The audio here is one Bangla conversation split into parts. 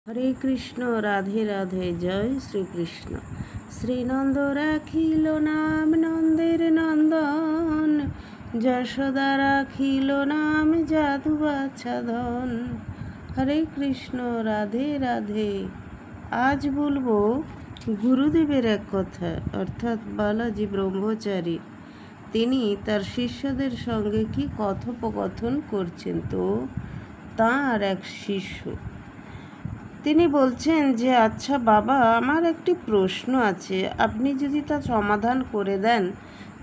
হরে কৃষ্ণ, রাধে রাধে, জয় শ্রীকৃষ্ণ। শ্রীনন্দ রাখিল নাম নন্দের নন্দন, যশোদা রাখিল নাম যাদু বাছাধন। হরে কৃষ্ণ, রাধে রাধে। আজ বলবো গুরুদেবের এক কথা, অর্থাৎ বালাজি ব্রহ্মচারী। তিনি তার শিষ্যদের সঙ্গে কি কথোপকথন করছেন। তো তাঁর এক শিষ্য তিনি বলছেন যে, আচ্ছা বাবা, আমার একটি প্রশ্ন আছে, আপনি যদি তা সমাধান করে দেন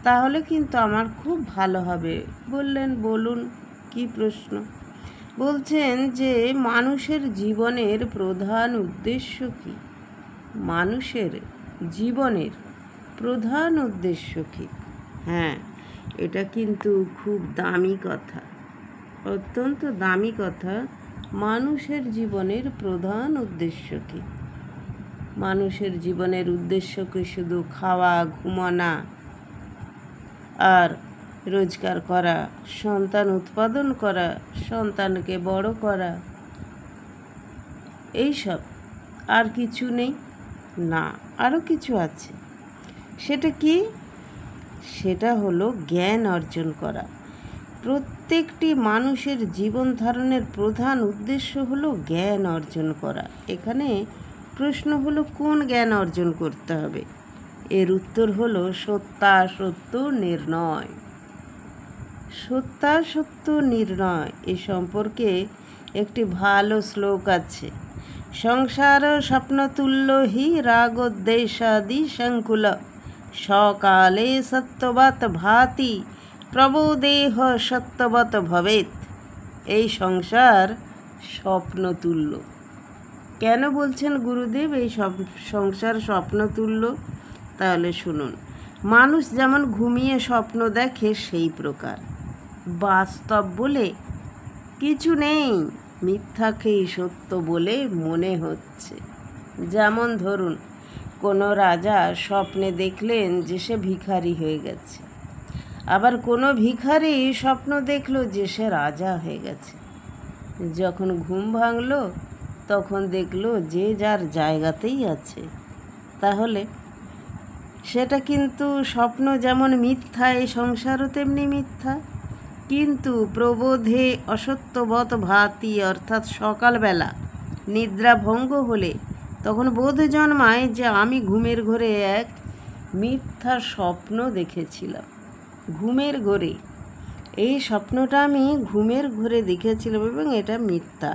তাহলে কিন্তু আমার খুব ভালো হবে। বললেন, বলুন কি প্রশ্ন। বলছেন যে, মানুষের জীবনের প্রধান উদ্দেশ্য কি? মানুষের জীবনের প্রধান উদ্দেশ্য কি? হ্যাঁ, এটা কিন্তু খুব দামি কথা, অত্যন্ত দামি কথা। মানুষের জীবনের প্রধান উদ্দেশ্য কি? মানুষের জীবনের উদ্দেশ্য কি শুধু খাওয়া, ঘুমানো আর রোজগার করা, সন্তান উৎপাদন করা, সন্তানকে বড় করা, এইসব? আর কিছু নেই? না, আরও কিছু আছে। সেটা কি? সেটা হলো জ্ঞান অর্জন করা। প্রত্যেকটি মানুষের জীবন ধারণের প্রধান উদ্দেশ্য হলো জ্ঞান অর্জন করা। এখানে প্রশ্ন হলো, কোন জ্ঞান অর্জন করতে হবে? এর উত্তর হলো সত্যাসত্য নির্ণয়। সত্যাসত্য নির্ণয় এ সম্পর্কে একটি ভালো শ্লোক আছে। সংসার স্বপ্নতুল্য হি রাগোদ্দেশাদি সংকুল, সকালে সত্যবৎ ভাতি প্রবোদেহ সত্যবৎ ভবেত। এই সংসার স্বপ্নতুল্য। কেন বলছেন গুরুদেব এই সংসার স্বপ্নতুল্য? তাহলে শুনুন। মানুষ যেমন ঘুমিয়ে স্বপ্ন দেখে, সেই প্রকার বাস্তব বলে কিছু নেই, মিথ্যাকেই সত্য বলে মনে হচ্ছে। যেমন ধরুন, কোনো রাজা স্বপ্নে দেখলেন যে সে ভিখারি হয়ে গেছে, আবার কোনো ভিখারি স্বপ্ন দেখলো যে সে রাজা হয়ে গেছে। যখন ঘুম ভাঙলো তখন দেখলো যে যার জায়গাতেই আছে। তাহলে সেটা কিন্তু স্বপ্ন যেমন মিথ্যা, এই সংসারও তেমনি মিথ্যা। কিন্তু প্রবোধে অসত্যবৎ ভাতি, অর্থাৎ সকালবেলা নিদ্রা ভঙ্গ হলে তখন বোধ জন্মায় যে আমি ঘুমের ঘোরে এক মিথ্যা স্বপ্ন দেখেছিলাম। ঘুমের ঘোরে, এই স্বপ্নটা আমি ঘুমের ঘোরে দেখেছিলাম এবং এটা মিথ্যা।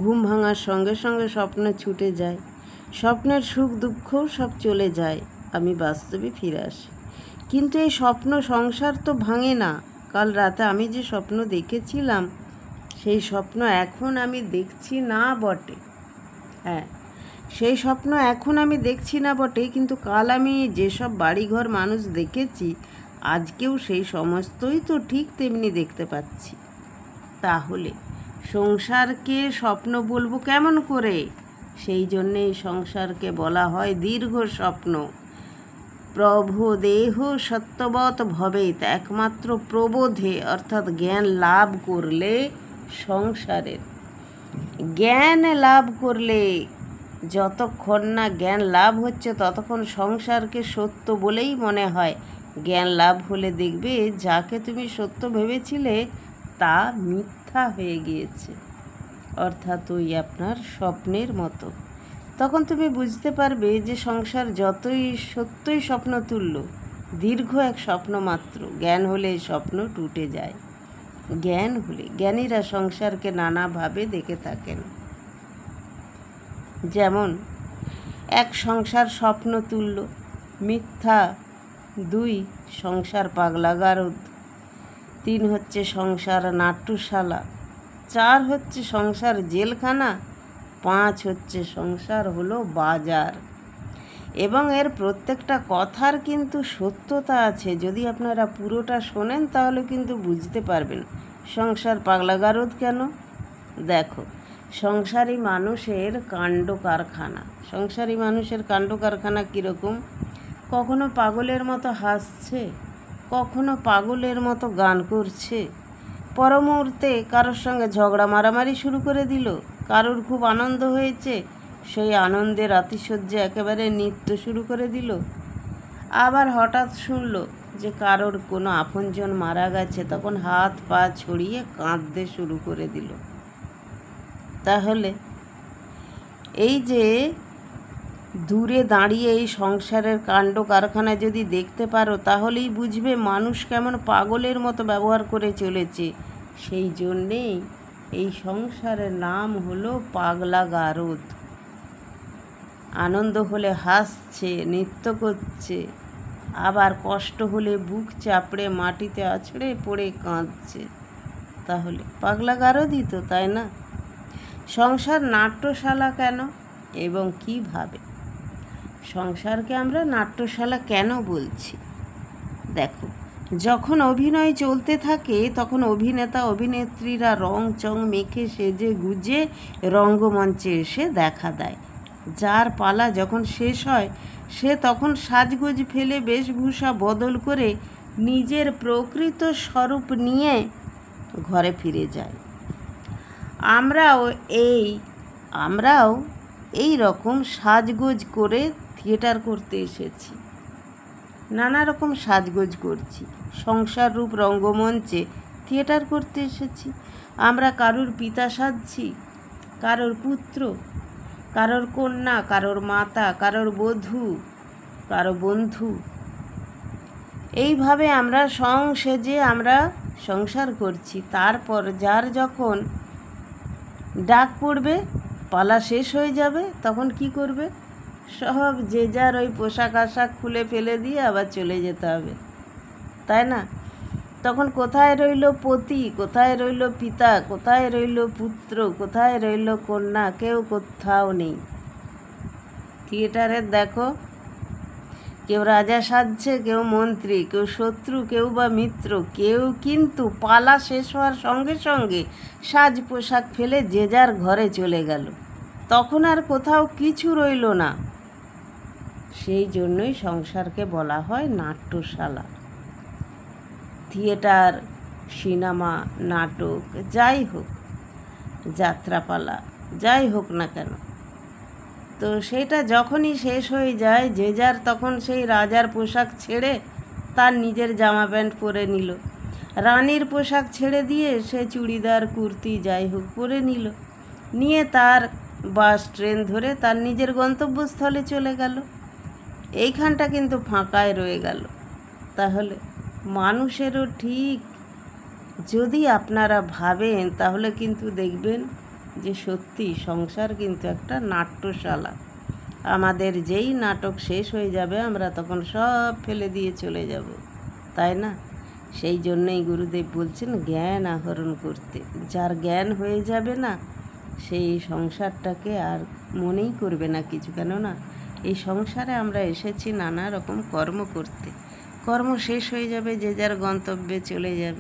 ঘুম ভাঙার সঙ্গে সঙ্গে স্বপ্ন ছুটে যায়, স্বপ্নের সুখ দুঃখ সব চলে যায়, আমি বাস্তবে ফিরে আসি। কিন্তু এই স্বপ্ন সংসার তো ভাঙে না। কাল রাতে আমি যে স্বপ্ন দেখেছিলাম সেই স্বপ্ন এখন আমি দেখছি না বটে। হ্যাঁ, সেই স্বপ্ন এখন আমি দেখছি না বটে, কিন্তু কাল আমি যেসব বাড়িঘর মানুষ দেখেছি আজকেও সেই সমস্তই তো ঠিক তেমনি দেখতে পাচ্ছি। তাহলে সংসারকে স্বপ্ন বলবো কেমন করে? সেই জন্যেই সংসারকে বলা হয় দীর্ঘ স্বপ্ন। প্রবোদেহ সত্যবৎ ভবেত, একমাত্র প্রবোধে অর্থাৎ জ্ঞান লাভ করলে, সংসারের জ্ঞান লাভ করলে, যতক্ষণ না জ্ঞান লাভ হচ্ছে ততক্ষণ সংসারকে সত্য বলেই মনে হয়। জ্ঞান লাভ হলে দেখবে যাকে তুমি সত্য ভেবেছিলে তা মিথ্যা হয়ে গিয়েছে, অর্থাৎ ওই আপনার স্বপ্নের মতো। তখন তুমি বুঝতে পারবে যে সংসার যতই সত্যই স্বপ্ন তুল্য, দীর্ঘ এক স্বপ্ন মাত্র। জ্ঞান হলে এই স্বপ্ন টুটে যায়। জ্ঞান হলে, জ্ঞানীরা সংসারকে নানাভাবে দেখে থাকেন। যেমন এক, সংসার স্বপ্ন তুল্য, মিথ্যা। 2, সংসার পাগলা গারদ। 3 হচ্ছে সংসার নাট্যশালা। 4 হচ্ছে সংসার জেলখানা। 5 হচ্ছে সংসার হলো বাজার। এবং এর প্রত্যেকটা কথার কিন্তু সত্যতা আছে। যদি আপনারা পুরোটা শোনেন তাহলে কিন্তু বুঝতে পারবেন সংসার পাগলা গারদ কেন। দেখো, সংসারী মানুষের কাণ্ড কারখানা। সংসারী মানুষের কাণ্ড কারখানা কীরকম? কখনো পাগলের মতো হাসছে, কখনো পাগলের মতো গান করছে, পর মুহূর্তে কারোর সঙ্গে ঝগড়া মারামারি শুরু করে দিল, কারোর খুব আনন্দ হয়েছে, সেই আনন্দের আতিশয্যে একেবারে নৃত্য শুরু করে দিল। আবার হঠাৎ শুনল যে কারোর কোনো আপনজন মারা গেছে, তখন হাত পা ছড়িয়ে কাঁদতে শুরু করে দিল। তাহলে এই যে দূরে দাঁড়িয়ে এই সংসারের কাণ্ড কারখানা যদি দেখতে পারো, তাহলেই বুঝবে মানুষ কেমন পাগলের মতো ব্যবহার করে চলেছে। সেই জন্যেই এই সংসারের নাম হলো পাগলা গারদ। আনন্দ হলে হাসছে, নৃত্য করছে, আবার কষ্ট হলে বুক চাপড়ে মাটিতে আছড়ে পড়ে কাঁদছে। তাহলে পাগলা গারদই তো, তাই না? সংসার নাট্যশালা কেন এবং কিভাবে? সংসারকে আমরা নাট্যশালা কেন বলছি? দেখো, যখন অভিনয় চলতে থাকে তখন অভিনেতা অভিনেত্রীরা রং চং মেখে সেজে গুজে রঙ্গমঞ্চে এসে দেখা দেয়। যার পালা যখন শেষ হয় সে তখন সাজগোজ ফেলে বেশভূষা বদল করে নিজের প্রকৃত স্বরূপ নিয়ে ঘরে ফিরে যায়। আমরাও এই রকম সাজগোজ করে থিয়েটার করতে এসেছি, নানা রকম সাজগোজ করছি, সংসার রূপ রঙ্গমঞ্চে থিয়েটার করতে এসেছি। আমরা কারোর পিতা সাজছি, কারোর পুত্র, কারোর কন্যা, কারোর মাতা, কারোর বধূ, কারো বন্ধু। এইভাবে আমরা সেজে আমরা সংসার করছি। তারপর যার যখন ডাক পড়বে, পালা শেষ হয়ে যাবে, তখন কি করবে? সব যে যার ওই পোশাক আশাক খুলে ফেলে দিয়ে আবার চলে যেতে হবে, তাই না? তখন কোথায় রইল পতি, কোথায় রইল পিতা, কোথায় রইল পুত্র, কোথায় রইল কন্যা? কেউ কোথাও নেই। থিয়েটারের দেখো, কেউ রাজা সাজছে, কেউ মন্ত্রী, কেউ শত্রু, কেউ বা মিত্র। কেউ কিন্তু পালা শেষ হওয়ার সঙ্গে সঙ্গে সাজ পোশাক ফেলে যে যার ঘরে চলে গেল, তখন আর কোথাও কিছু রইল না। সেই জন্যই সংসারকে বলা হয় নাট্যশালা। থিয়েটার, সিনেমা, নাটক, যাই হোক, যাত্রাপালা, যাই হোক না কেন, তো সেটা যখনই শেষ হয়ে যায় যে যার তখন সেই রাজার পোশাক ছেড়ে তার নিজের জামা প্যান্ট পরে নিল, রানীর পোশাক ছেড়ে দিয়ে সে চুড়িদার কুর্তি যাই হোক পরে নিয়ে তার বাস ট্রেন ধরে তার নিজের গন্তব্যস্থলে চলে গেল। এইখানটা কিন্তু ফাঁকায় রয়ে গেল। তাহলে মানুষেরও ঠিক যদি আপনারা ভাবেন, তাহলে কিন্তু দেখবেন যে সত্যি সংসার কিন্তু একটা নাট্যশালা। আমাদের যেই নাটক শেষ হয়ে যাবে আমরা তখন সব ফেলে দিয়ে চলে যাব, তাই না? সেই জন্যই গুরুদেব বলছেন জ্ঞান আহরণ করতে। যার জ্ঞান হয়ে যাবে না, সেই সংসারটাকে আর মনেই করবে না কিছু। কেননা এই সংসারে আমরা এসেছি নানা রকম কর্ম করতে। কর্ম শেষ হয়ে যাবে, যে যার গন্তব্যে চলে যাবে।